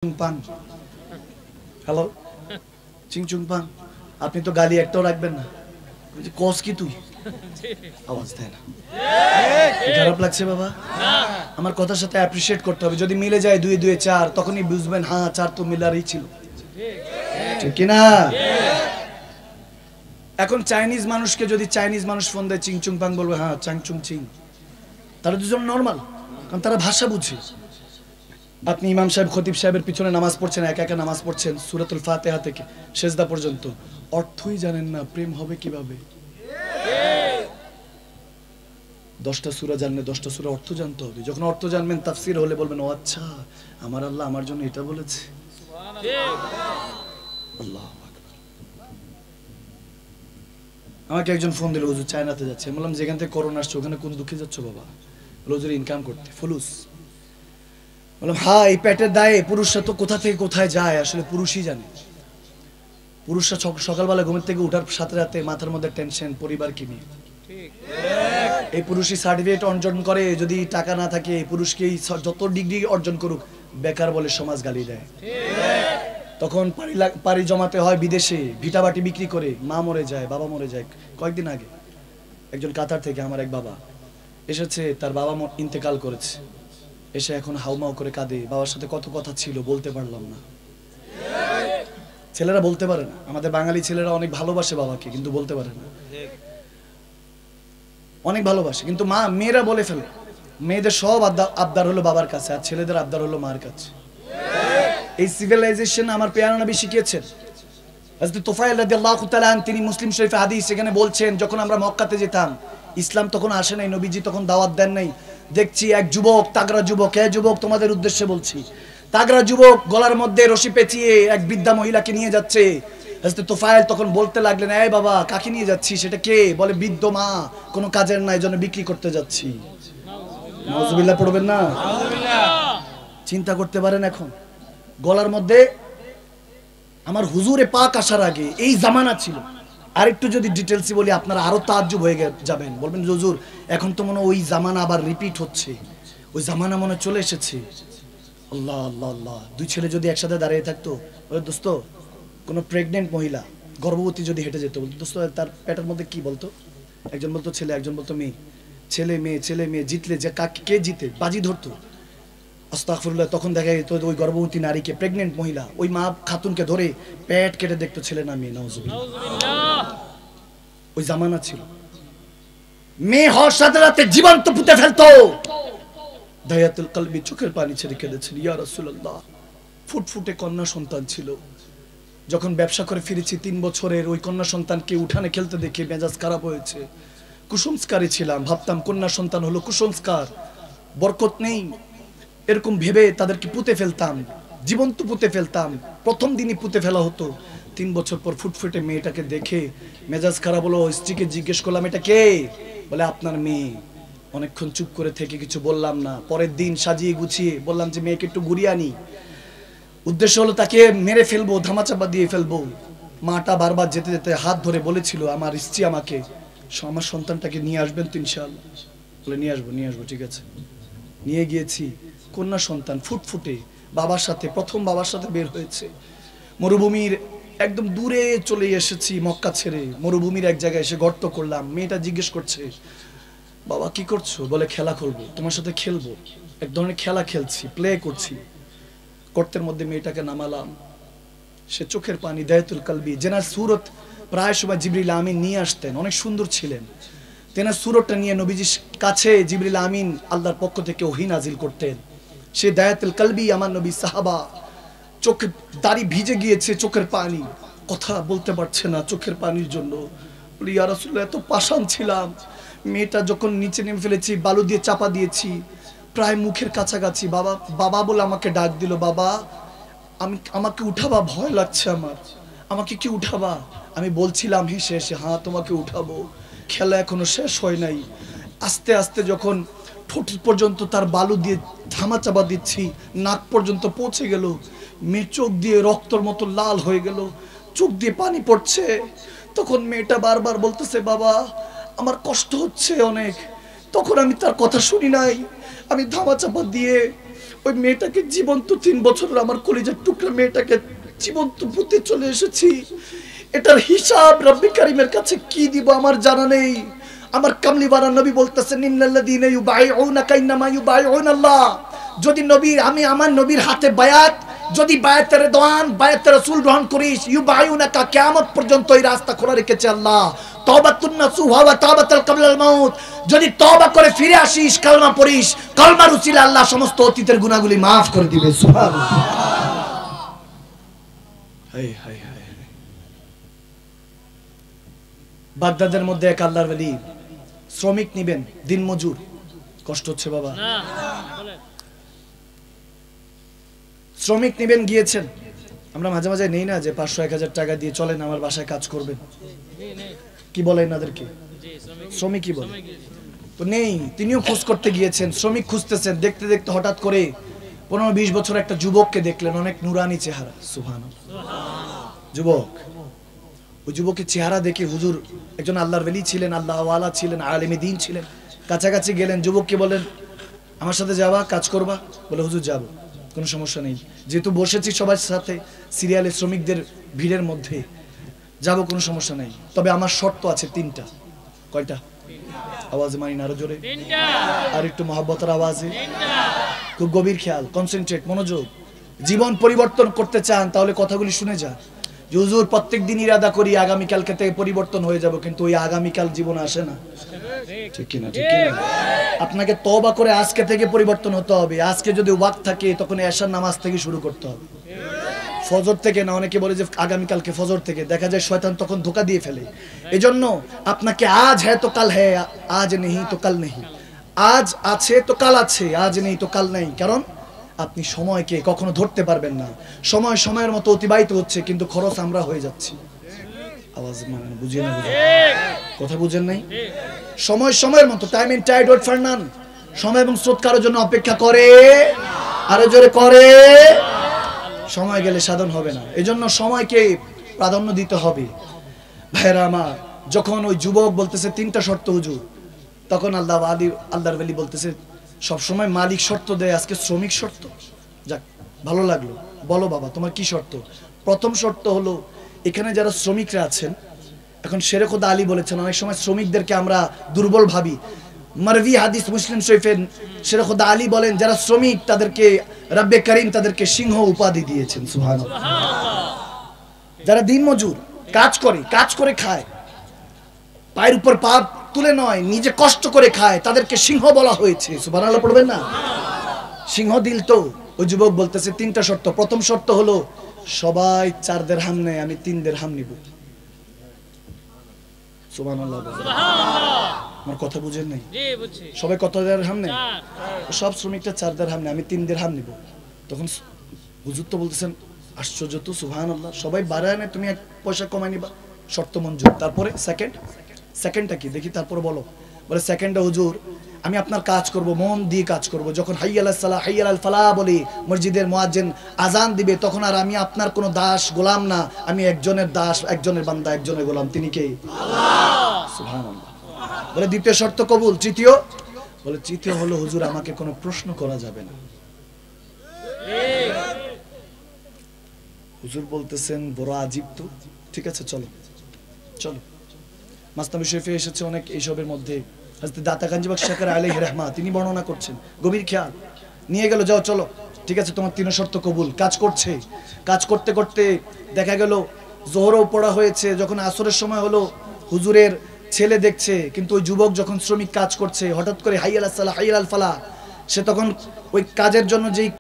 পান হ্যালো চিংচুং পান আপনি তো গালি একটাও রাখবেন না কস কি তুই আওয়াজ দেয় না খারাপ লাগছে বাবা আমার কথার সাথে অ্যাপ্রিশিয়েট করতে হবে যদি মিলে যায় 2 2 4 তখনই বুঝবেন হ্যাঁ 4 তো মিলারই ছিল ঠিক কি না এখন চাইনিজ মানুষকে যদি চাইনিজ মানুষ ফোন দেয় চিংচুং পাং বলবে হ্যাঁ চাংচুং চিং তারা দুজন নরমাল কারণ তারা ভাষা বুঝে আপনি ইমাম সাহেব খতিব সাহেবের পিছনে নামাজ পড়ছেন একা একা নামাজ পড়ছেন সূরাতুল ফাতিহা থেকে সিজদা পর্যন্ত অর্থই জানেন না প্রেম হবে কিভাবে 10টা সূরা জানলে 10টা সূরা অর্থ জানতে হবে যখন অর্থ জানবেন তাফসীর হলে বলবেন ও আচ্ছা আমার আল্লাহ আমার জন্য এটা বলেছে সুবহানাল্লাহ আল্লাহু আকবার আমাকে একজন ফোন দিল হুজুর চায়নাতে যাচ্ছে আমি বললাম যেখান থেকে করোনা আসছে ওখানে কোন দুঃখে যাচ্ছ বাবা হুজুর ইনকাম করতে ফুলুস বললাম হ্যাঁ এই পেটের দায়ে পুরুষরা তো কোথা থেকে কোথায় যায় আসলে পুরুষই জানে পুরুষরা সকালবেলা ঘুমের থেকে উঠার সাথে সাথে মাথার মধ্যে টেনশন পরিবার কি নিয়ে এই পুরুষই সার্টিফিকেট অর্জন করে যদি টাকা না থাকে পুরুষকে যত ডিগ্রি অর্জন করুক বেকার বলে সমাজ গালি দেয় তখন পাড়ি জমাতে হয় বিদেশে ভিটাবাটি বিক্রি করে মা মরে যায় বাবা মরে যায় কয়েকদিন আগে একজন কাতার থেকে আমার এক বাবা এসেছে তার বাবা ইন্তেকাল করেছে এসে এখন হাউমাউ করে কাঁদে বাবার সাথে কত কথা ছিল বলতে পারলাম না ছেলেরা বলতে পারে না আমাদের বাঙালি ছেলেরা অনেক ভালোবাসে বাবাকে কিন্তু বলতে পারে না অনেক ভালোবাসে কিন্তু মেয়েরা বলে ফেলে মেয়েদের সব আবদার হলো বাবার কাছে আর ছেলেদের আবদার হলো মার কাছে এই সিভিলাইজেশন আমার পেয়ারা নবী শিখিয়েছেন হযরত তুফাইল রাদিয়াল্লাহু তাআলা তিনি মুসলিম শরীফে হাদিস সেখানে বলছেন যখন আমরা মক্কাতে যেতাম ইসলাম তখন আসে নাই নবীজি তখন দাওয়াত দেন নাই দেখছি এক যুবক তাগড়া যুবক যুবক তোমাদের উদ্দেশ্যে বলছি তাগড়া যুবক গলার মধ্যে রশি পেঁচিয়ে এক বৃদ্ধা মহিলাকে নিয়ে যাচ্ছে হযরত তুফাইল তখন বলতে লাগলেন এই বাবা কাকে নিয়ে যাচ্ছি সেটা কে বলে বৃদ্ধ মা কোনো কাজের না এজন্য বিক্রি করতে যাচ্ছি নাউজুবিল্লাহ পড়বেন না নাউজুবিল্লাহ চিন্তা করতে পারেন এখন গলার মধ্যে আমার হুজুরে পাক আসার আগে এই জামানা ছিল আরেকটু যদি ডিটেইলসে বলি আপনারা আরো তাজ্জুব হয়ে যাবেন বলবেন হুজুর এখন তো মনে ওই জামানা আবার রিপিট হচ্ছে ওই জামানা মনে চলে এসেছে আল্লাহ আল্লাহ আল্লাহ দুই ছেলে যদি একসাথে দাঁড়িয়ে থাকতো ওই দোস্ত কোন প্রেগন্যান্ট মহিলা গর্ভবতী যদি হেঁটে যেত বলতো দোস্ত তার পেটের মধ্যে কি বলতো একজন বলতো ছেলে একজন বলতো মেয়ে ছেলে মেয়ে জিতলে যে কে জিতে বাজি ধরতো আস্তাগফিরুল্লাহ তখন দেখা যেত ওই গর্ভবতী নারীকে প্রেগন্যান্ট মহিলা ওই মা খাতুনকে ধরে পেট কেটে দেখতো ছেলে না মেয়ে নাউজুবিল্লাহ ওই জামানা ছিল মেয়ে হওয়ার সাথে সাথে জীবন্ত পুঁতে ফেলতো দায়াতুল কলবি চোখের পানি ছেড়ে কেঁদেছেন ইয়া রাসূলুল্লাহ ফুটফুটে কন্যা সন্তান ছিল যখন ব্যবসা করে ফিরেছি 3 বছরের ওই কন্যা সন্তানকে উঠানে খেলতে দেখে মেজাজ খারাপ হয়েছে কুসংস্কারী ছিলাম ভাবতাম কন্যা সন্তান হলো কুসংস্কার বরকত নেই এরকম ভেবে তাদেরকে পুঁতে ফেলতাম জীবন্ত পুঁতে ফেলতাম প্রথম দিনই পুঁতে ফেলা হতো 3 বছর পর ফুটফুটে মেয়েটাকে দেখে মেজাজ খারাপ হলো স্ত্রীকে জিজ্ঞেস করলাম এটা কে বলে আপনার মেয়ে অনেকক্ষণ চুপ করে থেকে কিছু বললাম না পরের দিন সাজিয়ে গুছিয়ে বললাম যে মেয়েকে একটু ঘুরিয়ে আনি উদ্দেশ্য হলো তাকে মেরে ফেলবো ধামাচাপা দিয়ে ফেলবো মাটা বারবার যেতে যেতে হাত ধরে বলেছিল আমার স্ত্রী আমাকে আমার সন্তানটাকে নিয়ে আসবেন তো ইনশাআল্লাহ বলে নিয়ে আসবো ঠিক আছে নিয়ে গিয়েছি কন্যা সন্তান ফুটফুটে বাবার সাথে প্রথম বাবার সাথে বের হয়েছে মরুভূমির একদম দূরে চলে এসেছি মক্কা ছেড়ে মরুভূমির এক জায়গায় এসে গর্ত করলাম মেয়েটা জিজ্ঞেস করছে বাবা কি করছো বলে খেলা করবো তোমার সাথে খেলবো এক ধরনের খেলা খেলছি প্লে করছি গর্তের মধ্যে মেয়েটাকে নামালাম সে চোখের পানি দায়াতুল কলবি যেনার সূরত প্রায় সময় জিবরিল আমিন নিয়ে আসতেন অনেক সুন্দর ছিলেন তেনার সূরতটা নিয়ে নবীজির কাছে জিবরিল আমিন আল্লাহর পক্ষ থেকে ওহী নাজিল করতেন সে দায়াতুল কলবি আমার নবী সাহাবা চোখে দাড়ি ভিজে গিয়েছে চোখের পানি কথা বলতে পারছে না চোখের পানির জন্য বলি ইয়া রাসূলুল্লাহ এত পাষাণ ছিলাম মেয়েটা যখন নিচে নেমে ফেলেছি বালু দিয়ে চাপা দিয়েছি প্রায় মুখের কাছাকাছি বাবা বলে আমাকে ডাক দিল বাবা আমাকে উঠাবা ভয় লাগছে আমাকে কি উঠাবা আমি বলছিলাম হেসে হ্যাঁ তোমাকে উঠাবো খেলা এখনো শেষ হয় নাই আস্তে আস্তে যখন ঠোঁট পর্যন্ত তার বালু দিয়ে ধামাচাপা দিচ্ছি নাক পর্যন্ত পৌঁছে গেল মেয়ে চোখ দিয়ে রক্তর মতো লাল হয়ে গেল চোখ দিয়ে পানি পড়ছে তখন মেয়েটা বারবার বলতেছে বাবা আমার কষ্ট হচ্ছে অনেক তখন আমি তার কথা শুনি নাই আমি ধামাচাপা দিয়ে ওই মেয়েটাকে জীবন্ত 3 বছরের আমার কলিজার টুকরা মেয়েটাকে জীবন্ত পুঁতে চলে এসেছি। এটার হিসাব রব্বি কারিমের কাছে কি দিব আমার জানা নেই। আমার কামলিওয়ালা নবী বলতেছেন ইন্নাল্লাযীনা ইউবাইউনাকা ইন্নামা ইউবাইউনাল্লাহ। যদি নবী আমি আমার নবীর হাতে বায়াত, যদি বায়াতের দোয়ান বায়াতের রাসূল গ্রহণ করিস, ইউবাইউনাকা কিয়ামত পর্যন্ত এই রাস্তা খোলা রেখেছে আল্লাহ। তাওবাতুন নাসুহা ওয়া তাওবাতুল ক্বাবলাল মাউত, যদি তওবা করে ফিরে আসিস, কালমা পড়িস, কালমার উসিলা আল্লাহ সমস্ত অতীতের গুনাহগুলি maaf করে দিবে। সুবহানাল্লাহ। হায় হায় হায়। বাগদাদের মধ্যে এক আল্লাহর ওলি শ্রমিক নিবেন, দিনমজুর। কষ্ট হচ্ছে বাবা? না, বলেন। শ্রমিক নিবেন গিয়েছেন। আমরা মাঝে মাঝে নেই না যে 500-1000 টাকা দিয়ে চলেন আমার বাসায় কাজ করবেন, কি বলেন এনাদেরকে? শ্রমিক কি বলে? তো নেই, তিনিও খোঁজ করতে গিয়েছেন, শ্রমিক খুঁজতেছেন। দেখতে দেখতে হঠাৎ করে 15-20 বছর একটা যুবককে দেখলেন, অনেক নুরানি চেহারা। সুবহানাল্লাহ। যুবক, ওই যুবকের চেহারা দেখে হুজুর একজন আল্লাহর ওলি ছিলেন, আল্লাহ ওয়ালা ছিলেন, আলেমে দ্বীন ছিলেন। কাছাকাছি গেলেন, যুবককে বলেন আমার সাথে যাবা, কাজ করবা? বলে হুজুর যাব, কোনো সমস্যা নেই, যেহেতু বসেছি সবার সাথে সিরিয়ালে শ্রমিকদের ভিড়ের মধ্যে, যাব, কোনো সমস্যা নেই। তবে আমার শর্ত আছে 3টা। কয়টা? আওয়াজ মানি না, আরো জোরে, আর একটু মহব্বতের আওয়াজে, খুব গভীর খেয়াল, কনসেন্ট্রেট, মনোযোগ। জীবন পরিবর্তন করতে চান তাহলে কথাগুলি শুনে যান। যে হুজুর প্রত্যেক দিন ইরাদা করি আগামীকালকে থেকে পরিবর্তন হয়ে যাব, কিন্তু ওই আগামীকাল জীবনে আসে না। ঠিক কিনা? ঠিক কিনা? আপনাকে তওবা করে আজকে থেকে পরিবর্তন হতে হবে। আজকে যদি ওয়াক্ত থাকে তখন এশার নামাজ থেকে শুরু করতে হবে, ফজর থেকে না। অনেকে বলে যে আগামীকালকে ফজর থেকে, দেখা যায় শয়তান তখন ধোঁকা দিয়ে ফেলে। এজন্য আপনাকে আজ হ্যাঁ তো কাল হ্যাঁ, আজ নেই তো কাল নেই, আজ আছে তো কাল আছে, আজ নেই তো কাল নেই। কারণ আপনি সময়কে কখনো ধরতে পারবেন না। সময় সময়ের মতো অতিবাহিত হচ্ছে, কিন্তু খরচ আমরা হয়ে যাচ্ছি। আওয়াজ মানে বুঝিয়ে না, কথা বুঝেন নাই? সময় সময়ের মতো, time and tide wait for none. সময় এবং স্রোত কারোর জন্য অপেক্ষা করে, আরো জোরে করে। সময় গেলে সাধন হবে না, এজন্য সময়কে প্রাধান্য দিতে হবে। ভাইরা আমার, যখন ওই যুবক বলতেছে 3টা শর্ত হুজুর, তখন আল্লাহর ওলি বলতেছে সবসময় মালিক শর্ত দেয়, আজকে শ্রমিক শর্ত। যাক, ভালো লাগলো, বলো বাবা তোমার কি শর্ত? প্রথম শর্ত হলো, এখানে যারা শ্রমিকরা আছেন, এখন শেরে খোদা আলী বলেছেন অনেক সময় শ্রমিকদেরকে আমরা দুর্বল ভাবি। মারভি হাদিস মুসলিম শরীফের শেরে খোদা আলী বলেন যারা শ্রমিক তাদেরকে রব্বে করিম তাদেরকে সিংহ উপাধি দিয়েছেন। সুবহানাল্লাহ। যারা দিনমজুর, কাজ করে খায়, পায়ের উপর পা তুলে নয়, নিজে কষ্ট করে খায়, তাদেরকে সিংহ বলা হয়েছে। সুবহানাল্লাহ পড়বেন না? সিংহ দিল তো। ওই যুবক বলতেছে 3টা শর্ত। প্রথম শর্ত হলো সবাই 4 দিরহাম নেয়, আমি 3 দিরহাম নিব। সুবহানাল্লাহ। আমার কথা বুঝেন নাই? জি বুঝছি। সবাই কত দিরহাম নেয়? 4। সব শ্রমিকটা 4 দিরহাম নেয়, আমি 3 দিরহাম নিব। তখন হুজুর তো বলতেছেন আশ্চর্য তো, সুবহানাল্লাহ, সবাই বাড়ায় না, তুমি 1 পয়সা কমাই নিবা। শর্ত মঞ্জুর। তারপরে সেকেন্ডটা কি দেখি, তারপরে বলো। বলে সেকেন্ডটা হুজুর আমি আপনার কাজ করব, মন দিয়ে কাজ করব। যখন হাইয়া আলাস সালাহ হাইয়া আল ফালাহ বলি, মসজিদের মুয়াজ্জিন আজান দিবে, তখন আর আমি আপনার কোনো দাস গোলাম না, আমি একজনের দাস, একজনের বান্দা, একজনের গোলাম। তিনি কে? আল্লাহ। সুবহানাল্লাহ। বলে দ্বিতীয় শর্ত কবুল। তৃতীয়? বলে তৃতীয় হলো হুজুর আমাকে কোনো প্রশ্ন করা যাবে না। হুজুর বলতেছেন বড় আজীব তো, ঠিক আছে চলো চলো। মাসনাবী শরীফে এসেছে অনেক এইসবের মধ্যে। হযরত দাতা কাঞ্জি বাক্স শাকার আলাইহি রাহমাহ তিনি বর্ণনা করছেন, গভীর খেয়াল। নিয়ে গেল, যাও চলো, ঠিক আছে তোমার 3 শর্ত কবুল। কাজ করছে, কাজ করতে করতে দেখা গেল জোহরও পড়া হয়েছে। যখন আসরের সময় হলো, হুজুরের ছেলে দেখছে, কিন্তু ওই যুবক যখন শ্রমিক কাজ করছে, হঠাৎ করে হাইয়া আলাস সালাহ হাইয়া আল ফালাহ, সে তখন ওই কাজের জন্য যেই